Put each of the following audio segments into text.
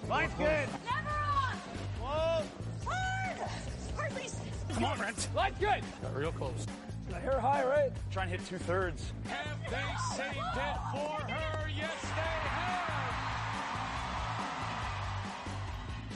Line's good. Never on. Whoa. Hard. Hard, please. Come on, Brent. Line's good. Got real close. I hear high, right? Try and hit 2/3. Have they saved it for her? Yes, they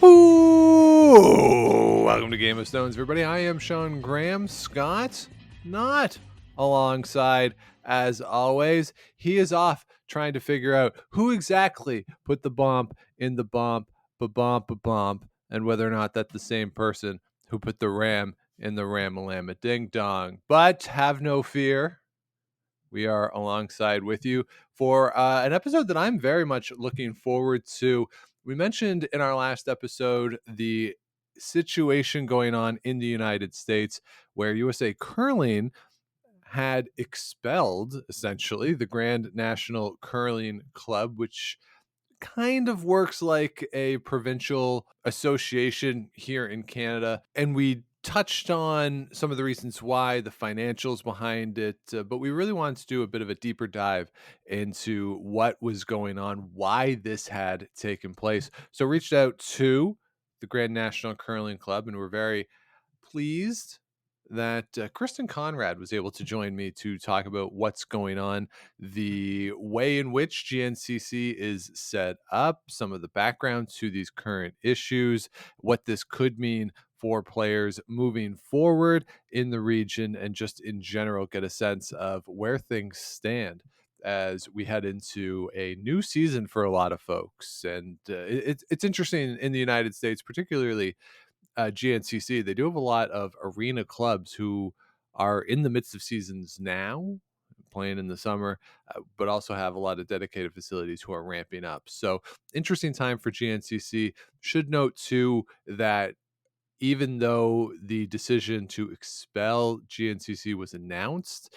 have. Ooh, welcome to Game of Stones, everybody. I am Sean Graham. Scott, not alongside, as always. He is off trying to figure out who exactly put the bump in the bump, ba-bump, and whether or not that's the same person who put the ram in the ram-a-lam-a ding-dong. But have no fear. We are alongside with you for an episode that I'm very much looking forward to. We mentioned in our last episode the situation going on in the United States where USA Curling had expelled, essentially, the Grand National Curling Club, which kind of works like a provincial association here in Canada. And we touched on some of the reasons why, the financials behind it, but we really wanted to do a bit of a deeper dive into what was going on, why this had taken place. So reached out to the Grand National Curling Club, and we're very pleased that Kristen Conrad was able to join me to talk about what's going on, the way in which GNCC is set up, some of the background to these current issues, what this could mean for players moving forward in the region, and just in general get a sense of where things stand as we head into a new season for a lot of folks. And it's interesting in the United States, particularly GNCC, they do have a lot of arena clubs who are in the midst of seasons now, playing in the summer, but also have a lot of dedicated facilities who are ramping up. So interesting time for GNCC. Should note too that even though the decision to expel GNCC was announced,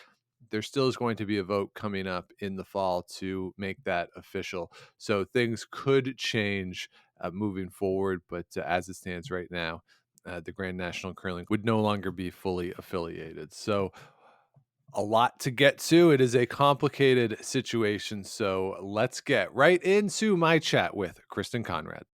there still is going to be a vote coming up in the fall to make that official. So things could change moving forward, but as it stands right now, the Grand National Curling would no longer be fully affiliated. So a lot to get to. It is a complicated situation. So let's get right into my chat with Kristen Conrad.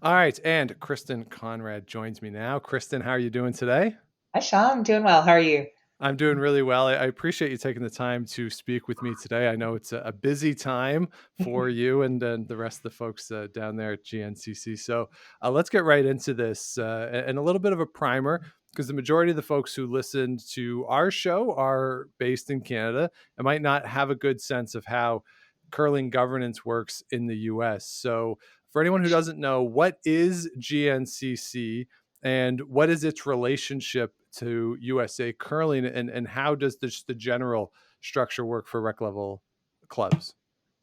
All right, and Kristen Conrad joins me now. Kristen, how are you doing today? Hi, Sean. I'm doing well. How are you? I'm doing really well. I appreciate you taking the time to speak with me today. I know it's a busy time for you and the rest of the folks down there at GNCC. So let's get right into this and a little bit of a primer, because the majority of the folks who listen to our show are based in Canada and might not have a good sense of how curling governance works in the US. So for anyone who doesn't know, what is GNCC and what is its relationship to USA Curling, and how does the general structure work for rec level clubs?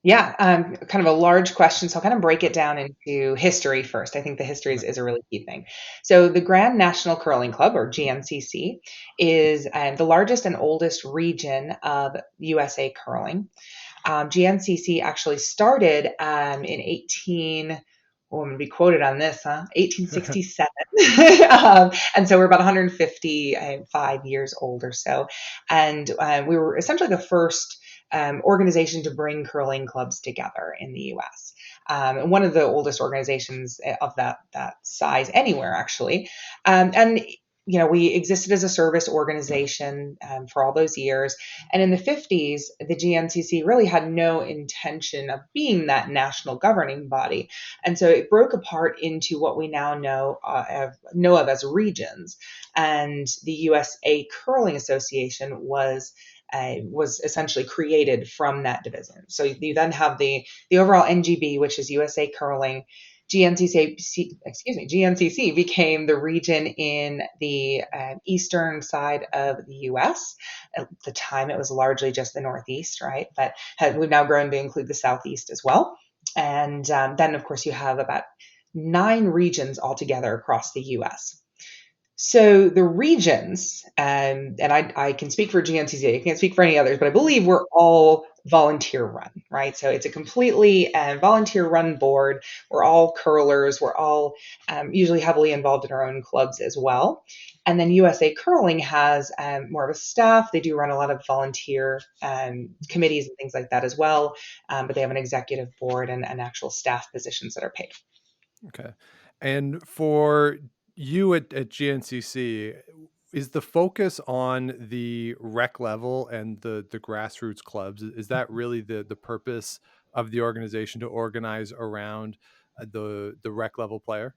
Yeah, kind of a large question. So I'll kind of break it down into history first. I think the history is a really key thing. So the Grand National Curling Club, or GNCC, is the largest and oldest region of USA Curling. GNCC actually started in I'm going to be quoted on this, 1867. And so we're about 155 years old or so. And we were essentially the first organization to bring curling clubs together in the U.S. One of the oldest organizations of that size anywhere, actually. And we existed as a service organization for all those years. And in the 50s, the GNCC really had no intention of being that national governing body. And so it broke apart into what we now know of as regions. And the USA Curling Association was essentially created from that division. So you then have the overall NGB, which is USA Curling. GNCC became the region in the eastern side of the U.S. At the time, it was largely just the Northeast, right? But we've now grown to include the Southeast as well. And then, of course, you have about 9 regions altogether across the U.S. So the regions, and I can speak for GNCC, I can't speak for any others, but I believe we're all volunteer run, right? So it's a completely volunteer run board. We're all curlers. We're all usually heavily involved in our own clubs as well. And then USA Curling has more of a staff. They do run a lot of volunteer committees and things like that as well. But they have an executive board and actual staff positions that are paid. Okay. And for you at GNCC, is the focus on the rec level and the grassroots clubs? Is that really the purpose of the organization, to organize around the rec level player?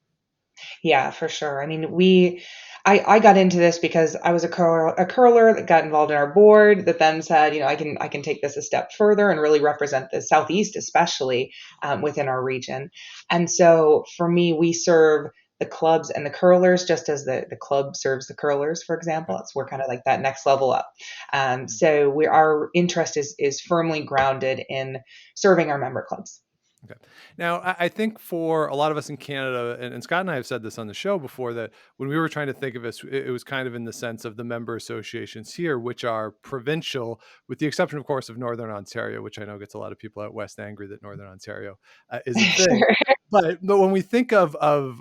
Yeah, for sure. I mean, I got into this because I was a curler that got involved in our board that then said, I can take this a step further and really represent the Southeast, especially within our region. And so for me, we serve the clubs and the curlers just as the club serves the curlers, for example. We're kind of like that next level up. So our interest is firmly grounded in serving our member clubs. Okay. Now, I think for a lot of us in Canada, and Scott and I have said this on the show before, that when we were trying to think of this, it was kind of in the sense of the member associations here, which are provincial, with the exception, of course, of Northern Ontario, which I know gets a lot of people out west angry that Northern Ontario is a thing. Sure. But when we think of,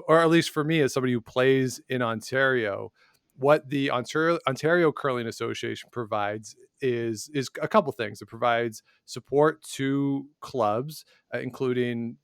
or at least for me as somebody who plays in Ontario, what the Ontario Curling Association provides is a couple things. It provides support to clubs, including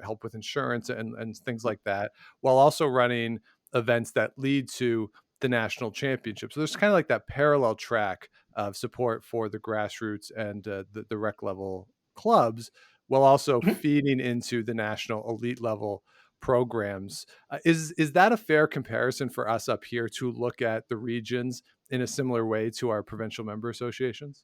help with insurance and things like that, while also running events that lead to the national championship. So there's kind of like that parallel track of support for the grassroots and the rec level clubs, while also feeding into the national elite level programs. Is that a fair comparison for us up here, to look at the regions in a similar way to our provincial member associations?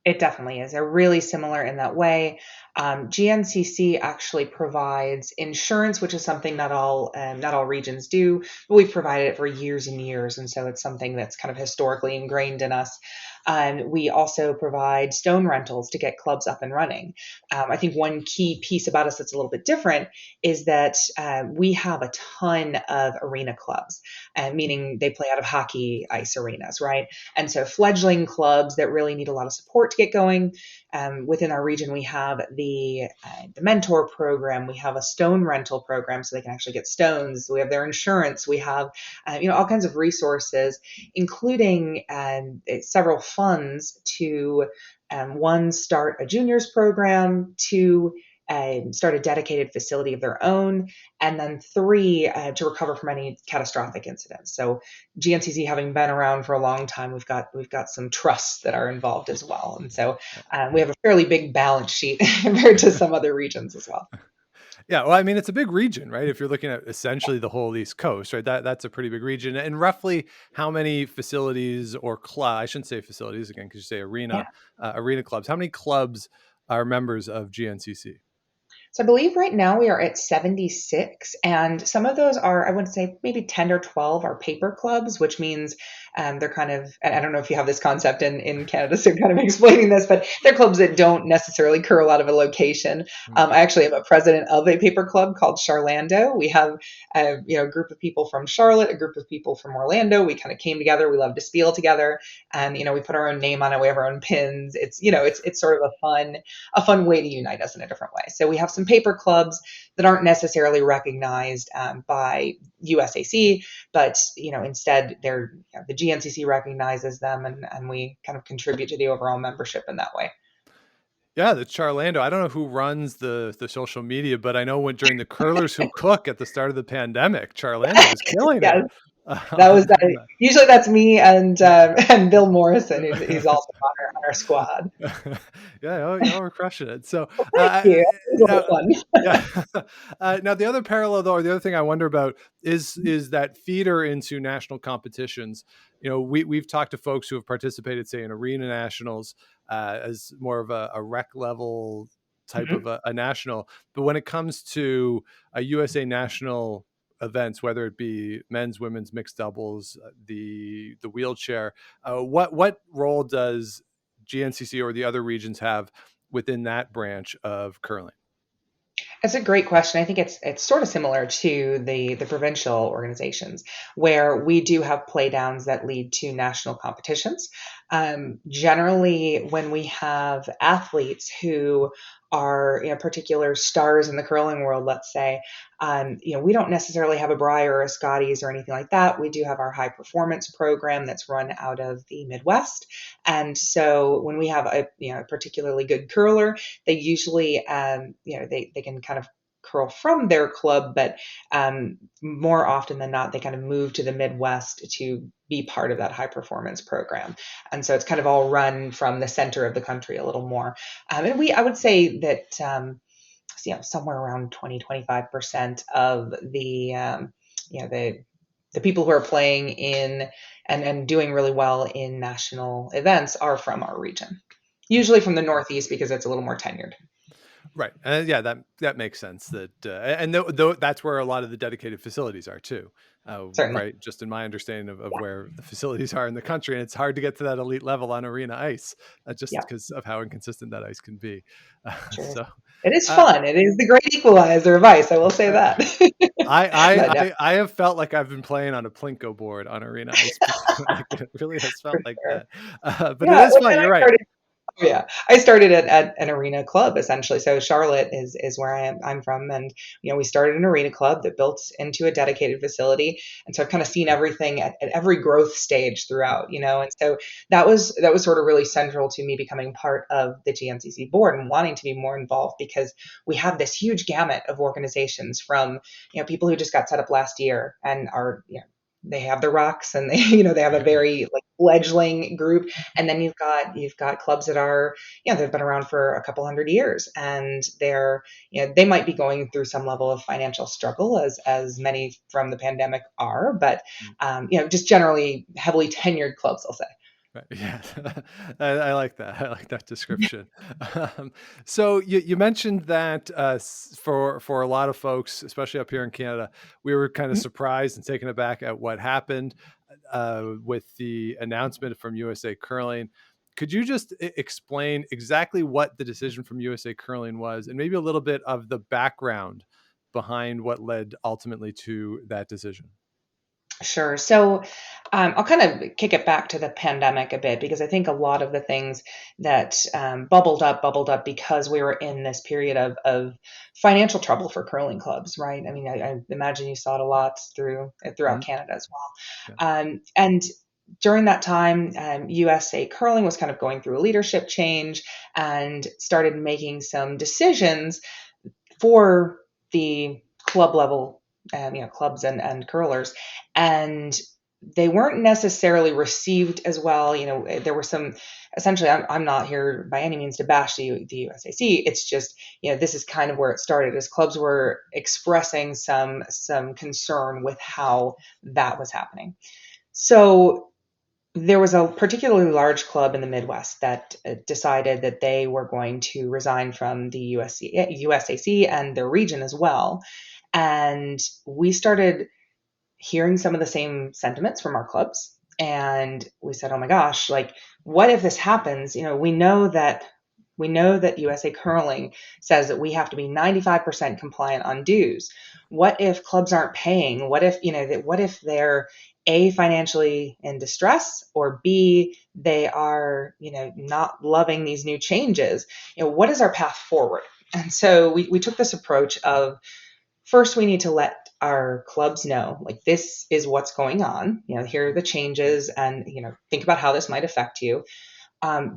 It definitely is. They're really similar in that way. GNCC actually provides insurance, which is something not all regions do, but we've provided it for years and years, and so it's something that's kind of historically ingrained in us. We also provide stone rentals to get clubs up and running. I think one key piece about us that's a little bit different is that we have a ton of arena clubs, meaning they play out of hockey ice arenas, right? And so fledgling clubs that really need a lot of support to get going. Within our region, we have the mentor program. We have a stone rental program so they can actually get stones. We have their insurance. We have all kinds of resources, including several funds to one, start a juniors program, two, start a dedicated facility of their own, and then three, to recover from any catastrophic incidents. So GNCC having been around for a long time, we've got some trusts that are involved as well. And so we have a fairly big balance sheet compared to some other regions as well. Yeah, well, I mean, it's a big region, right? If you're looking at essentially the whole East Coast, right? That's a pretty big region. And roughly how many facilities or I shouldn't say facilities again, because you say arena, arena clubs. How many clubs are members of GNCC? So I believe right now we are at 76, and some of those are, I would say maybe 10 or 12 are paper clubs, which means they're kind of, and I don't know if you have this concept in Canada, so kind of explaining this, but they're clubs that don't necessarily curl out of a location. I actually am a president of a paper club called Charlando. We have a group of people from Charlotte, a group of people from Orlando. We kind of came together. We love to spiel together, and we put our own name on it. We have our own pins. It's it's sort of a fun way to unite us in a different way. So we have some paper clubs that aren't necessarily recognized by USAC, but instead they're the GNCC recognizes them, and we kind of contribute to the overall membership in that way. Yeah, the Charlando. I don't know who runs the social media, but I know during the Curlers Who Cook at the start of the pandemic, Charlando was killing Yes. it. That was usually that's me and Bill Morrison, who's also on our squad. Yeah, y'all were crushing it. So thank you. It was fun. Yeah. Now the other parallel, though, or the other thing I wonder about is that feeder into national competitions. We've talked to folks who have participated, say, in arena nationals as more of a rec level type of a national, but when it comes to a USA national events, whether it be men's, women's, mixed doubles, the wheelchair, what role does GNCC or the other regions have within that branch of curling? That's a great question. I think it's sort of similar to the provincial organizations, where we do have play downs that lead to national competitions. Generally, when we have athletes who are, particular stars in the curling world, let's say, we don't necessarily have a Brier or a Scotties or anything like that. We do have our high performance program that's run out of the Midwest. And so when we have a particularly good curler, they usually, they can kind of curl from their club, but more often than not, they kind of move to the Midwest to be part of that high performance program. And so it's kind of all run from the center of the country a little more. And I would say that, somewhere around 20-25% of the people who are playing in and doing really well in national events are from our region, usually from the Northeast because it's a little more tenured. Right. Yeah, that makes sense. And that's where a lot of the dedicated facilities are too. Certainly. Right. Just in my understanding of where the facilities are in the country, and it's hard to get to that elite level on arena ice, just because of how inconsistent that ice can be. Sure. So it is fun. It is the great equalizer of ice. I will say that. I have felt like I've been playing on a Plinko board on arena ice. Like, it really has felt like that. But it is fun. You're right. Yeah, I started at an arena club essentially. So Charlotte is where I'm from, and we started an arena club that built into a dedicated facility, and so I've kind of seen everything at every growth stage throughout, and so that was sort of really central to me becoming part of the GNCC board and wanting to be more involved, because we have this huge gamut of organizations from people who just got set up last year and are they have the rocks, and they have a very fledgling group, and then you've got clubs that are they've been around for a couple hundred years, and they might be going through some level of financial struggle, as many from the pandemic are, but just generally heavily tenured clubs, I'll say. Right. Yeah, I like that. I like that description. So you mentioned that for a lot of folks, especially up here in Canada, we were kind of surprised and taken aback at what happened with the announcement from USA Curling. Could you just explain exactly what the decision from USA Curling was, and maybe a little bit of the background behind what led ultimately to that decision? Sure. So I'll kind of kick it back to the pandemic a bit, because I think a lot of the things that bubbled up because we were in this period of financial trouble for curling clubs, right? I mean, I imagine you saw it a lot throughout Canada as well. Yeah. And during that time, USA Curling was kind of going through a leadership change and started making some decisions for the club level, clubs and curlers, and they weren't necessarily received as well. There were some. Essentially, I'm not here by any means to bash the USAC. It's just this is kind of where it started, as clubs were expressing some concern with how that was happening. So there was a particularly large club in the Midwest that decided that they were going to resign from the USAC and their region as well. And we started hearing some of the same sentiments from our clubs. And we said, oh my gosh, what if this happens? We know that USA Curling says that we have to be 95% compliant on dues. What if clubs aren't paying? What if they're A, financially in distress, or B, they are, not loving these new changes? What is our path forward? And so we took this approach of, first, we need to let our clubs know, this is what's going on. Here are the changes, and, think about how this might affect you.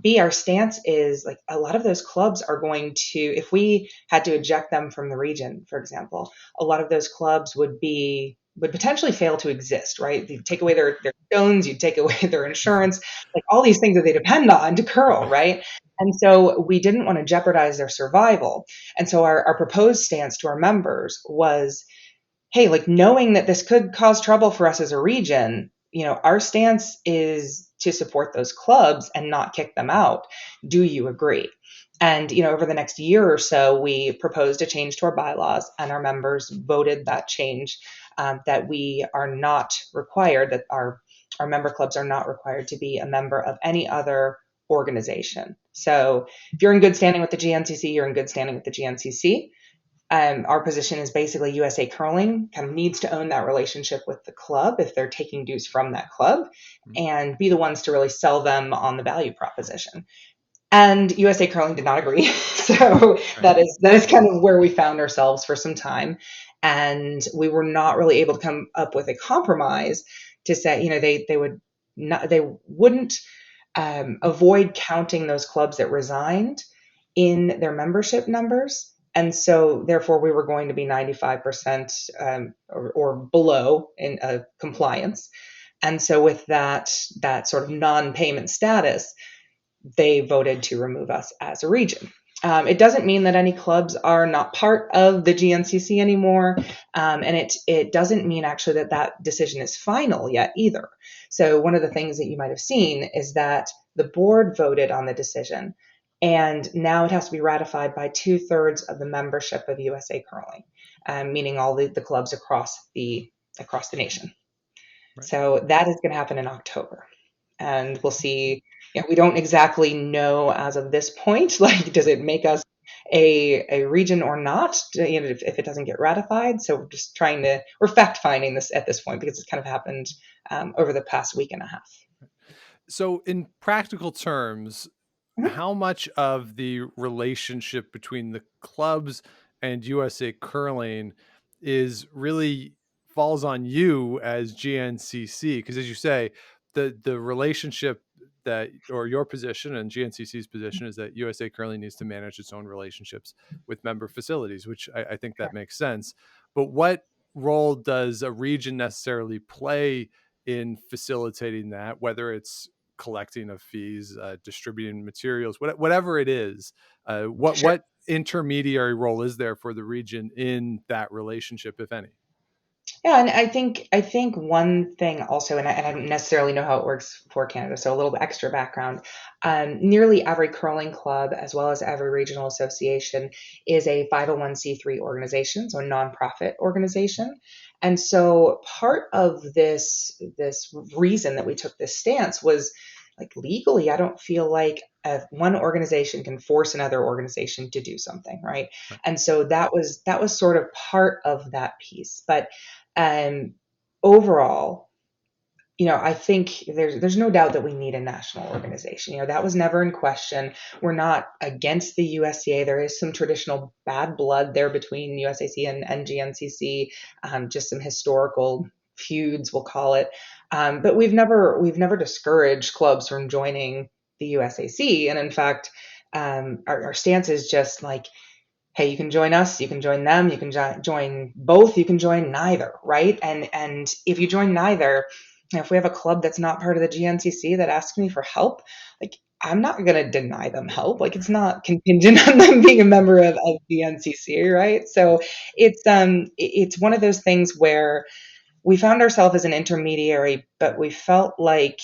B, our stance is a lot of those clubs are going to, if we had to eject them from the region, for example, a lot of those clubs would potentially fail to exist, right? You'd take away their stones, you'd take away their insurance, all these things that they depend on to curl, right? And so we didn't want to jeopardize their survival. And so our proposed stance to our members was, hey, knowing that this could cause trouble for us as a region, our stance is to support those clubs and not kick them out. Do you agree? And, over the next year or so, we proposed a change to our bylaws, and our members voted that change, that we are not required, that our member clubs are not required to be a member of any other organization. So if you're in good standing with the GNCC, you're in good standing with the GNCC. Our position is basically USA Curling kind of needs to own that relationship with the club if they're taking dues from that club and be the ones to really sell them on the value proposition. And USA Curling did not agree. So that is kind of where we found ourselves for some time. And we were not really able to come up with a compromise to say, they wouldn't avoid counting those clubs that resigned in their membership numbers. And so, therefore, we were going to be 95% or below in compliance. And so, with that sort of non-payment status, they voted to remove us as a region. It doesn't mean that any clubs are not part of the GNCC anymore, and it doesn't mean actually that decision is final yet either. So one of the things that you might have seen is that the board voted on the decision, and now it has to be ratified by 2/3 of the membership of USA Curling, meaning all the clubs across the nation. Right. So that is going to happen in October, and we'll see. We don't exactly know as of this point, like, does it make us a region or not, if it doesn't get ratified. So we're fact finding this at this point because it's kind of happened over the past week and a half. So in practical terms, how much of the relationship between the clubs and USA Curling is really falls on you as GNCC? Because as you say, the relationship or your position and GNCC's position is that USA Curling needs to manage its own relationships with member facilities, which I think that makes sense. But what role does a region necessarily play in facilitating that, whether it's collecting of fees, distributing materials, whatever it is? What intermediary role is there for the region in that relationship, if any? Yeah, and I think one thing also, and I don't necessarily know how it works for Canada, so a little bit extra background. Nearly every curling club, as well as every regional association, is a 501c3 organization, so a nonprofit organization. And so part of this reason that we took this stance was, like, legally, I don't feel like one organization can force another organization to do something, right? And so that was sort of part of that piece. But overall, I think there's no doubt that we need a national organization. That was never in question. We're not against the USCA. There is some traditional bad blood there between USAC and GNCC, just some historical feuds, we'll call it. But we've never discouraged clubs from joining the USAC. And in fact, our stance is just like, hey, you can join us, you can join them, you can join both, you can join neither, right? And if you join neither, if we have a club that's not part of the GNCC that asks me for help, like, I'm not going to deny them help. Like, it's not contingent on them being a member of GNCC, right? So it's one of those things where we found ourselves as an intermediary, but we felt like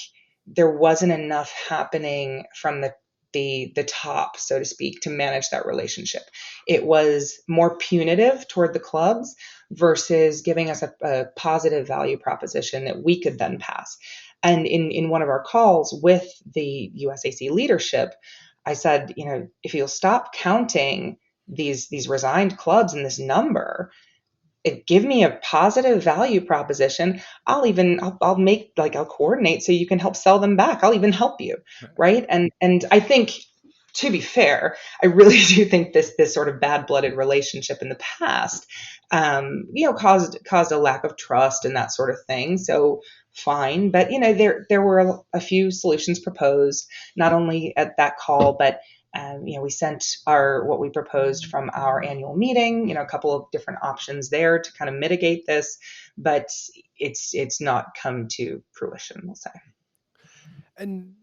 there wasn't enough happening from the top, so to speak, to manage that relationship. It was more punitive toward the clubs versus giving us a positive value proposition that we could then pass. And in one of our calls with the USAC leadership, I said, if you'll stop counting these resigned clubs in this number, give me a positive value proposition. I'll coordinate so you can help sell them back. I'll even help you. Right. And I think, to be fair, I really do think this sort of bad-blooded relationship in the past, caused a lack of trust and that sort of thing. So fine. But, there were a few solutions proposed, not only at that call, but we sent what we proposed from our annual meeting, a couple of different options there to kind of mitigate this, but it's not come to fruition, we'll say. And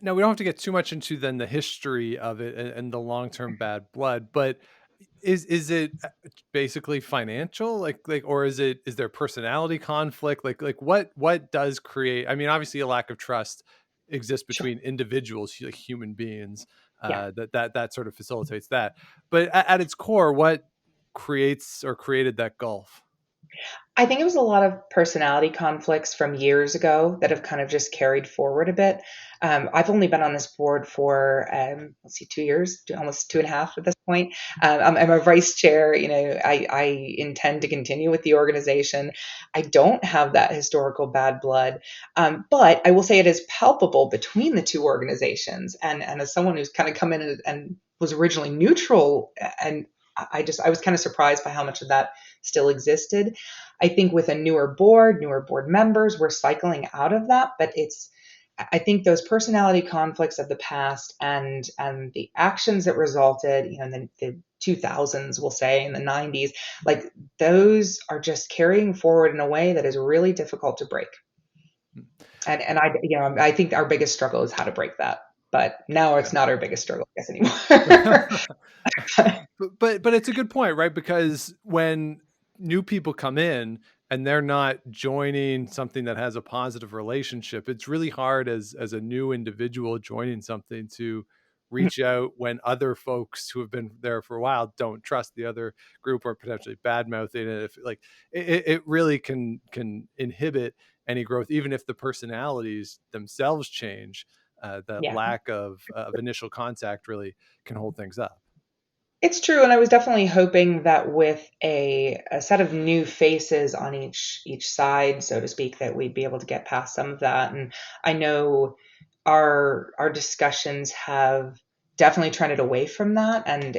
now we don't have to get too much into then the history of it and the long-term bad blood, but is it basically financial, or is there personality conflict? Like what does create, I mean, obviously a lack of trust exists between individuals, like human beings, that sort of facilitates that. But at its core, what creates or created that gulf? I think it was a lot of personality conflicts from years ago that have kind of just carried forward a bit. I've only been on this board for, let's see, 2 years, almost 2.5 at this point. I'm a vice chair. I intend to continue with the organization. I don't have that historical bad blood, but I will say it is palpable between the two organizations. And as someone who's kind of come in and was originally neutral, and I was kind of surprised by how much of that still existed. I think with a newer board members, we're cycling out of that, but I think those personality conflicts of the past and the actions that resulted, in the 2000s, we'll say, in the 90s, like those are just carrying forward in a way that is really difficult to break. And I think our biggest struggle is how to break that. But now it's not our biggest struggle, I guess, anymore. But it's a good point, right? Because when new people come in and they're not joining something that has a positive relationship, it's really hard as a new individual joining something to reach out when other folks who have been there for a while don't trust the other group or potentially bad mouthing it. If like it really can inhibit any growth, even if the personalities themselves change. That Yeah. lack of initial contact really can hold things up. It's true, and I was definitely hoping that with a set of new faces on each side, so to speak, that we'd be able to get past some of that. And I know our discussions have definitely trended away from that. And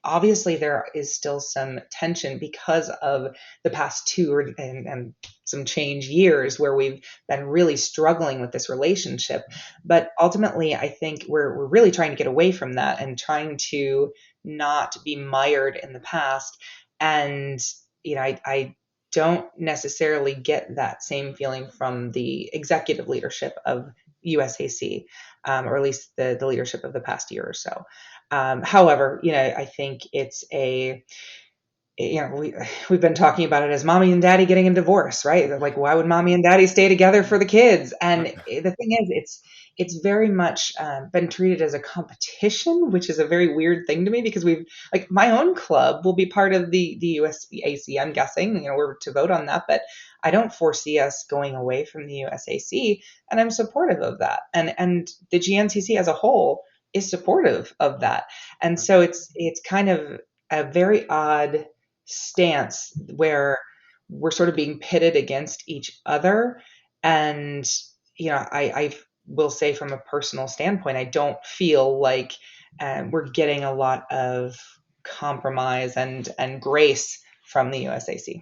obviously there is still some tension because of the past and some change years where we've been really struggling with this relationship. But ultimately, I think we're really trying to get away from that and trying to not be mired in the past. And I don't necessarily get that same feeling from the executive leadership of USAC, or at least the leadership of the past year or so. However, I think it's we've been talking about it as mommy and daddy getting a divorce, right? Like, why would mommy and daddy stay together for the kids? And the thing is, it's very much been treated as a competition, which is a very weird thing to me because like my own club will be part of the USAC. I'm guessing, we're to vote on that, but I don't foresee us going away from the USAC, and I'm supportive of that. And the GNCC as a whole is supportive of that. And so it's kind of a very odd stance where we're sort of being pitted against each other. And I will say from a personal standpoint, I don't feel like we're getting a lot of compromise and grace from the USAC.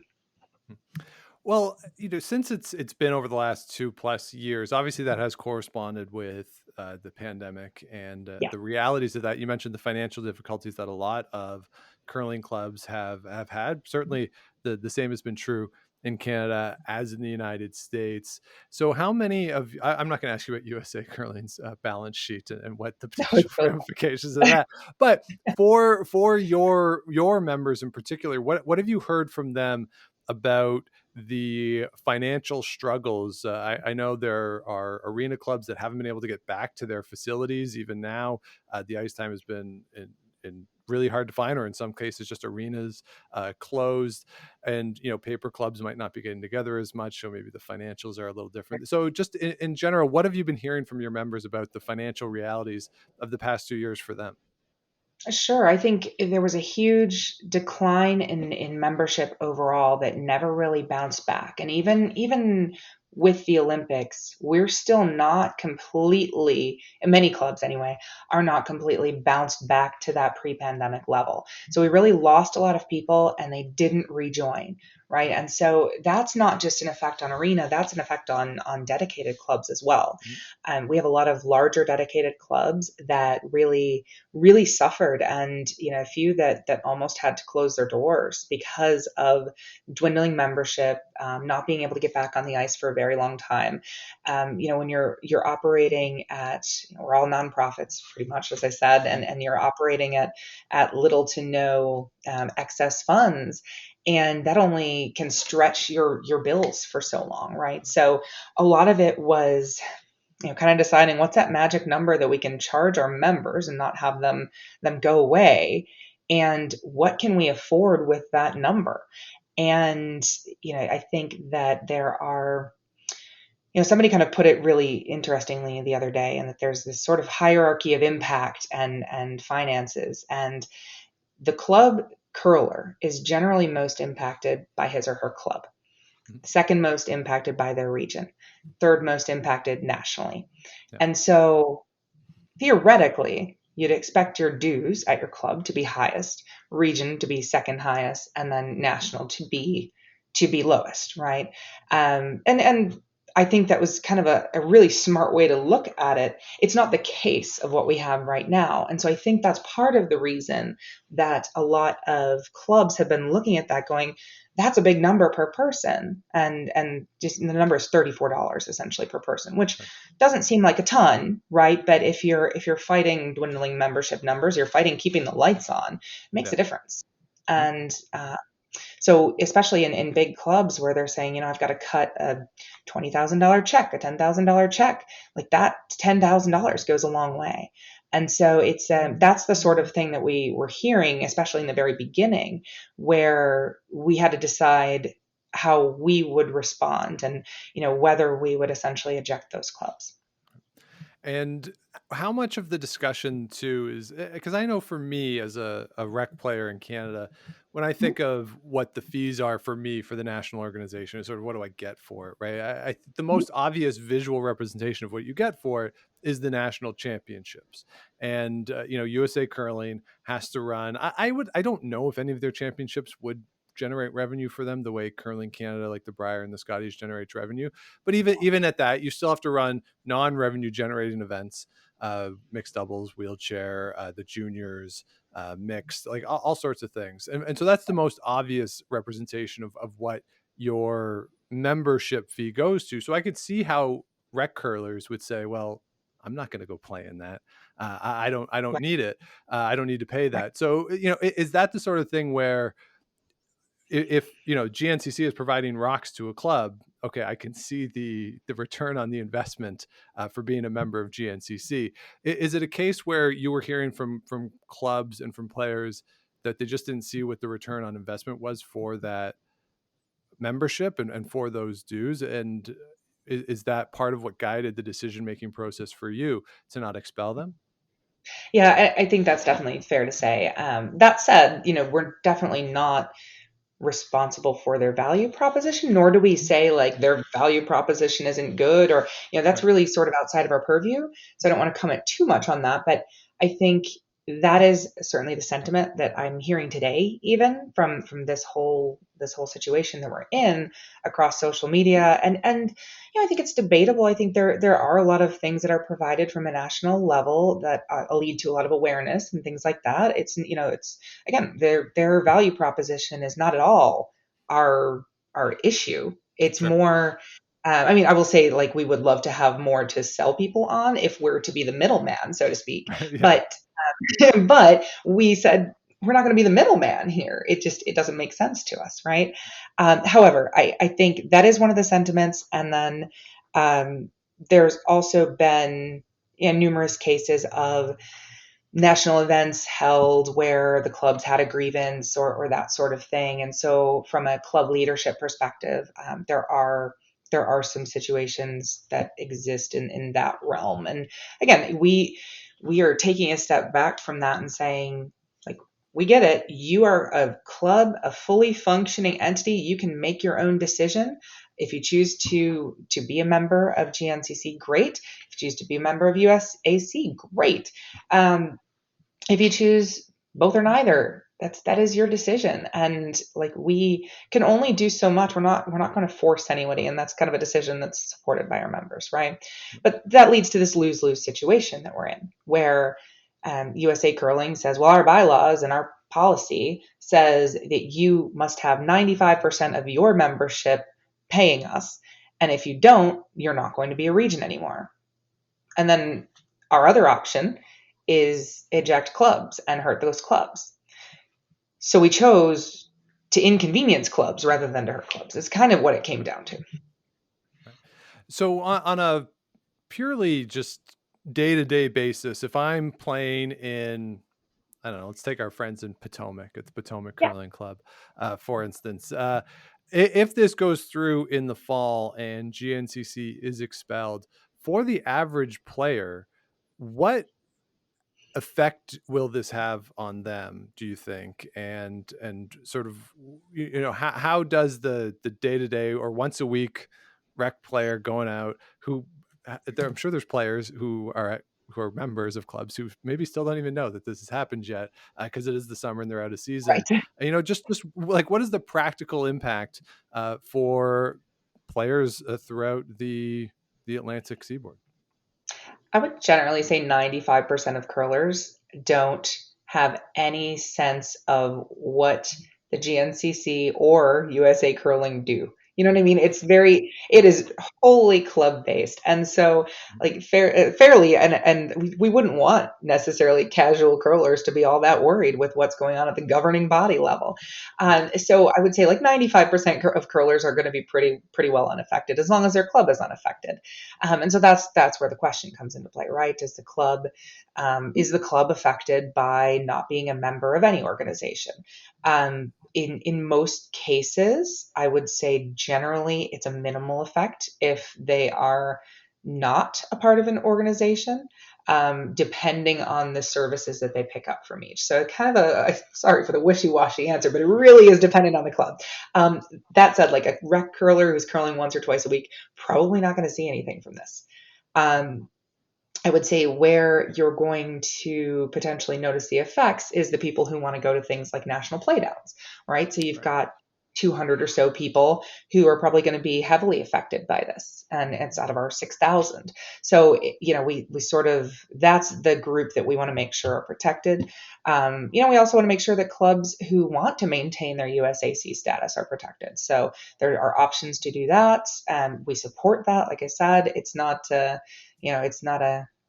Well, since it's been over the last 2+ years, obviously that has corresponded with the pandemic and Yeah. the realities of that. You mentioned the financial difficulties that a lot of curling clubs have had. Certainly, the same has been true in Canada as in the United States. So how many of I'm not going to ask you about USA Curling's balance sheet and what the potential ramifications of that, but for your members in particular, what have you heard from them about the financial struggles? I know there are arena clubs that haven't been able to get back to their facilities. Even now, the ice time has been in really hard to find, or in some cases just arenas closed, and paper clubs might not be getting together as much, so maybe the financials are a little different. So just in general, what have you been hearing from your members about the financial realities of the past 2 years for them? Sure. I think there was a huge decline in membership overall that never really bounced back. And even with the Olympics, we're still not completely, many clubs anyway, are not completely bounced back to that pre-pandemic level. So we really lost a lot of people and they didn't rejoin, right? And so that's not just an effect on arena, that's an effect on dedicated clubs as well. We have a lot of larger dedicated clubs that really suffered, and a few that almost had to close their doors because of dwindling membership, not being able to get back on the ice for a very long time. When you're operating at, we're all nonprofits pretty much, as I said, and you're operating at little to no excess funds, and that only can stretch your bills for so long, right? So a lot of it was kind of deciding what's that magic number that we can charge our members and not have them go away, and what can we afford with that number. And, I think that there are, somebody kind of put it really interestingly the other day, and that there's this sort of hierarchy of impact and finances. And the club curler is generally most impacted by his or her club, second most impacted by their region, third most impacted nationally. Yeah. And so theoretically, you'd expect your dues at your club to be highest, region to be second highest, and then national to be lowest, right? And I think that was kind of a really smart way to look at it. It's not the case of what we have right now. And so I think that's part of the reason that a lot of clubs have been looking at that going, that's a big number per person. And just the number is $34 essentially per person, which doesn't seem like a ton, right? But if you're fighting dwindling membership numbers, you're fighting keeping the lights on, it makes a difference. And so especially in big clubs where they're saying, I've got to cut a $20,000 check, a $10,000 check, like that $10,000 goes a long way. And so it's that's the sort of thing that we were hearing, especially in the very beginning, where we had to decide how we would respond and, whether we would essentially eject those clubs. And how much of the discussion too is, because I know for me as a rec player in Canada, when I think of what the fees are for me for the national organization, is sort of what do I get for it, right? The most obvious visual representation of what you get for it is the national championships. And, USA Curling has to run. I don't know if any of their championships would generate revenue for them the way Curling Canada, like the Brier and the Scotties, generates revenue. But even at that, you still have to run non-revenue generating events, mixed doubles, wheelchair, the juniors, mixed, like all sorts of things. And so that's the most obvious representation of what your membership fee goes to. So I could see how rec curlers would say, well, I'm not going to go play in that. I don't need it. I don't need to pay that. So, is that the sort of thing where if GNCC is providing rocks to a club, okay, I can see the return on the investment for being a member of GNCC. Is it a case where you were hearing from clubs and from players that they just didn't see what the return on investment was for that membership and for those dues? And is that part of what guided the decision-making process for you to not expel them? Yeah, I think that's definitely fair to say. That said, we're definitely not responsible for their value proposition, nor do we say like their value proposition isn't good, or that's really sort of outside of our purview. So I don't want to comment too much on that, but I think that is certainly the sentiment that I'm hearing today, even from this whole situation that we're in across social media. And I think it's debatable. I think there are a lot of things that are provided from a national level that lead to a lot of awareness and things like that. It's again, their value proposition is not at all our issue. It's more. I will say, like, we would love to have more to sell people on if we're to be the middleman, so to speak. Yeah. But we said we're not going to be the middleman here. It doesn't make sense to us, right? However, I think that is one of the sentiments. And then there's also been numerous cases of national events held where the clubs had a grievance or that sort of thing. And so from a club leadership perspective, there are some situations that exist in that realm. And again, we are taking a step back from that and saying, like, we get it. You are a club, a fully functioning entity. You can make your own decision. If you choose to be a member of GNCC, great. If you choose to be a member of USAC, great. If you choose both or neither, that is your decision. And like, we can only do so much. We're not going to force anybody, and that's kind of a decision that's supported by our members, right? But that leads to this lose-lose situation that we're in, where USA Curling says, well, our bylaws and our policy says that you must have 95% of your membership paying us, and if you don't, you're not going to be a region anymore. And then our other option is eject clubs and hurt those clubs. So we chose to inconvenience clubs rather than to hurt clubs. It's kind of what it came down to. So on a purely just day-to-day basis, if I'm playing in I don't know, let's take our friends in Potomac at the Potomac Yeah. Curling Club, for instance. If this goes through in the fall and GNCC is expelled, for the average player, what effect will this have on them, do you think? And sort of, how does the day-to-day or once a week rec player going out who I'm sure there's players who are members of clubs who maybe still don't even know that this has happened yet, because it is the summer and they're out of season. Right. Just like, what is the practical impact for players throughout the Atlantic seaboard? I would generally say 95% of curlers don't have any sense of what the GNCC or USA Curling do. You know what I mean? It is wholly club based. And so, like, fairly, and we wouldn't want necessarily casual curlers to be all that worried with what's going on at the governing body level. So I would say like 95% of curlers are going to be pretty well unaffected as long as their club is unaffected. And so that's where the question comes into play, right? Is the club affected by not being a member of any organization? In most cases, I would say generally it's a minimal effect if they are not a part of an organization, depending on the services that they pick up from each. So kind of sorry for the wishy-washy answer, but it really is dependent on the club. That said, like a rec curler who's curling once or twice a week, probably not going to see anything from this. I would say where you're going to potentially notice the effects is the people who want to go to things like national playdowns, right? So you've got 200 or so people who are probably going to be heavily affected by this, and it's out of our 6,000. So, we sort of, that's the group that we want to make sure are protected. We also want to make sure that clubs who want to maintain their USAC status are protected. So there are options to do that. We support that. Like I said, it's not a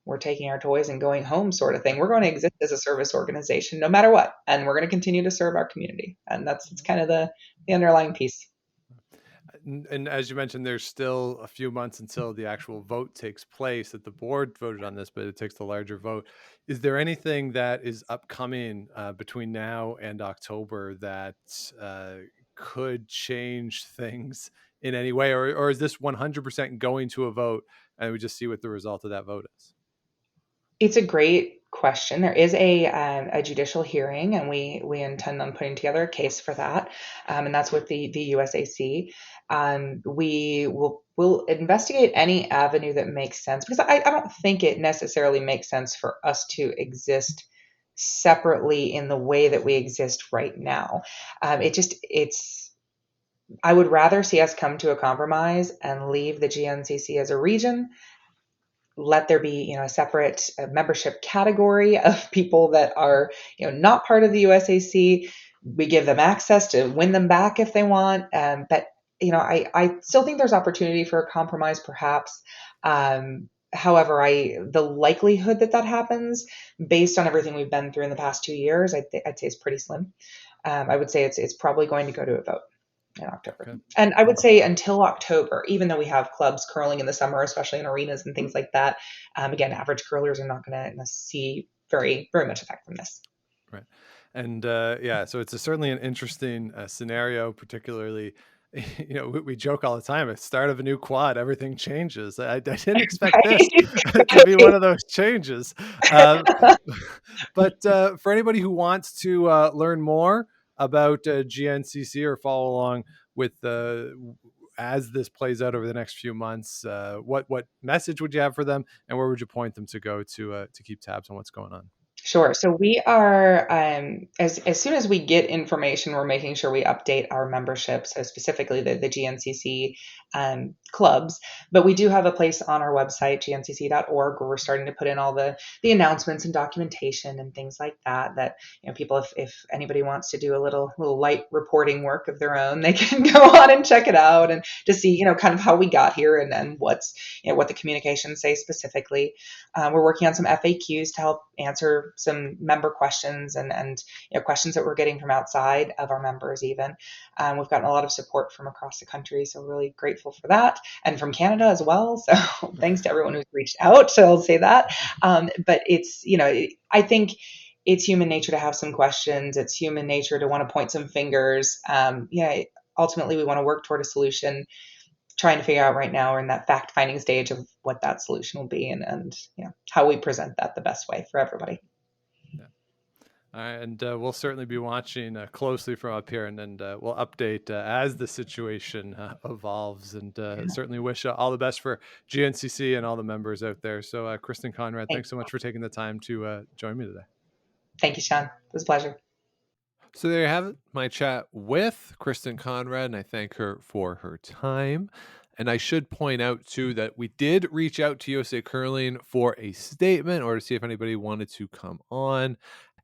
we're taking our toys and going home sort of thing. We're going to exist as a service organization no matter what, and we're going to continue to serve our community. And it's kind of the underlying piece. And as you mentioned, there's still a few months until the actual vote takes place, that the board voted on this, but it takes the larger vote. Is there anything that is upcoming between now and October that could change things in any way? Or is this 100% going to a vote and we just see what the result of that vote is? It's a great question. There is a judicial hearing, and we intend on putting together a case for that, and that's with the USAC. We'll investigate any avenue that makes sense, because I don't think it necessarily makes sense for us to exist separately in the way that we exist right now. I would rather see us come to a compromise and leave the GNCC as a region. Let there be, a separate membership category of people that are, not part of the USAC. We give them access to win them back if they want. But, I still think there's opportunity for a compromise, perhaps. However, the likelihood that happens, based on everything we've been through in the past 2 years, I'd say is pretty slim. I would say it's probably going to go to a vote in October. Okay. And I would say until October, even though we have clubs curling in the summer, especially in arenas and things like that, again, average curlers are not going to see very, very much effect from this. Right. And so it's certainly an interesting scenario, particularly, we joke all the time, at the start of a new quad, everything changes. I didn't expect this to be one of those changes. But for anybody who wants to learn more about GNCC or follow along with as this plays out over the next few months, what message would you have for them, and where would you point them to go to keep tabs on what's going on? Sure. So we are, as soon as we get information, we're making sure we update our membership, so specifically the GNCC clubs. But we do have a place on our website, gncc.org, where we're starting to put in all the announcements and documentation and things like that, people, if anybody wants to do a little light reporting work of their own, they can go on and check it out and to see, kind of how we got here and then what's, what the communications say specifically. We're working on some FAQs to help answer some member questions and questions that we're getting from outside of our members even. We've gotten a lot of support from across the country, so really grateful for that, and from Canada as well. So thanks to everyone who's reached out. So I'll say that. But it's, I think it's human nature to have some questions. It's human nature to want to point some fingers. Ultimately, we want to work toward a solution, trying to figure out right now, we're in that fact-finding stage of what that solution will be and how we present that the best way for everybody. All right, and we'll certainly be watching closely from up here, and we'll update as the situation evolves, and certainly wish all the best for GNCC and all the members out there. So, Kristen Conrad, thanks so much for taking the time to join me today. Thank you, Sean. It was a pleasure. So there you have it, my chat with Kristen Conrad, and I thank her for her time. And I should point out, too, that we did reach out to USA Curling for a statement or to see if anybody wanted to come on.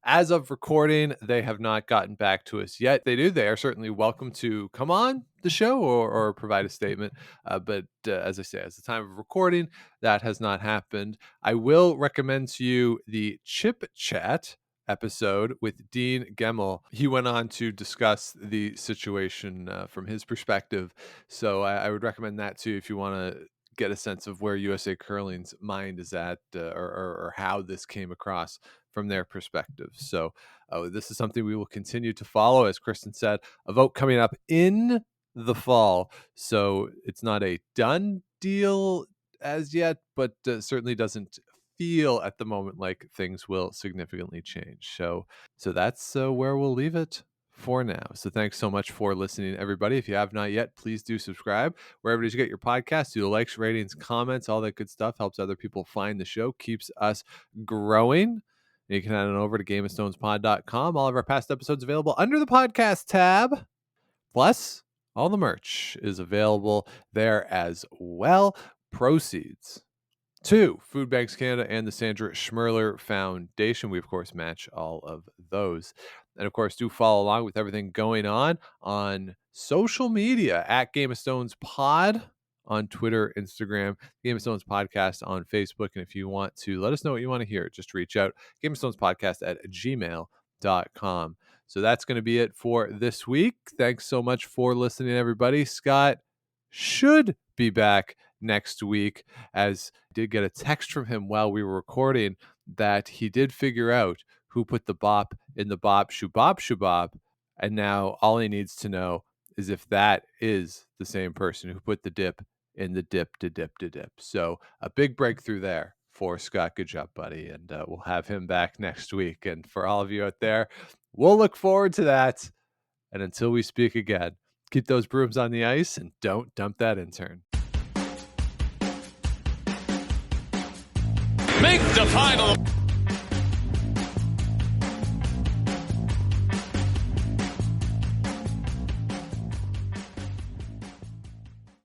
As of recording, they have not gotten back to us yet. They do. They are certainly welcome to come on the show or provide a statement. But as I say, as the time of recording, that has not happened. I will recommend to you the Chip Chat episode with Dean Gemmell. He went on to discuss the situation from his perspective. So I would recommend that too if you want to get a sense of where USA Curling's mind is at or how this came across from their perspective. So this is something we will continue to follow. As Kristen said, a vote coming up in the fall. So it's not a done deal as yet, but certainly doesn't feel at the moment like things will significantly change. So that's where we'll leave it for now. So thanks so much for listening, everybody. If you have not yet, please do subscribe wherever it is you get your podcasts. Do the likes, ratings, comments, all that good stuff helps other people find the show, keeps us growing. You can head on over to GameOfStonesPod.com. All of our past episodes available under the podcast tab. Plus, all the merch is available there as well. Proceeds to Food Banks Canada and the Sandra Schmerler Foundation. We, of course, match all of those. And, of course, do follow along with everything going on social media at Game of Stones Pod on Twitter, Instagram, Game of Stones Podcast on Facebook. And if you want to let us know what you want to hear, just reach out, GameOfStonesPodcast@gmail.com. So that's going to be it for this week. Thanks so much for listening, everybody. Scott should be back next week, as I did get a text from him while we were recording that he did figure out who put the bop in the bop shubop, and now all he needs to know is if that is the same person who put the dip in the dip to dip to dip. So a big breakthrough there for Scott. Good job, buddy, and we'll have him back next week. And for all of you out there, we'll look forward to that. And until we speak again, keep those brooms on the ice and don't dump that intern. Make the final.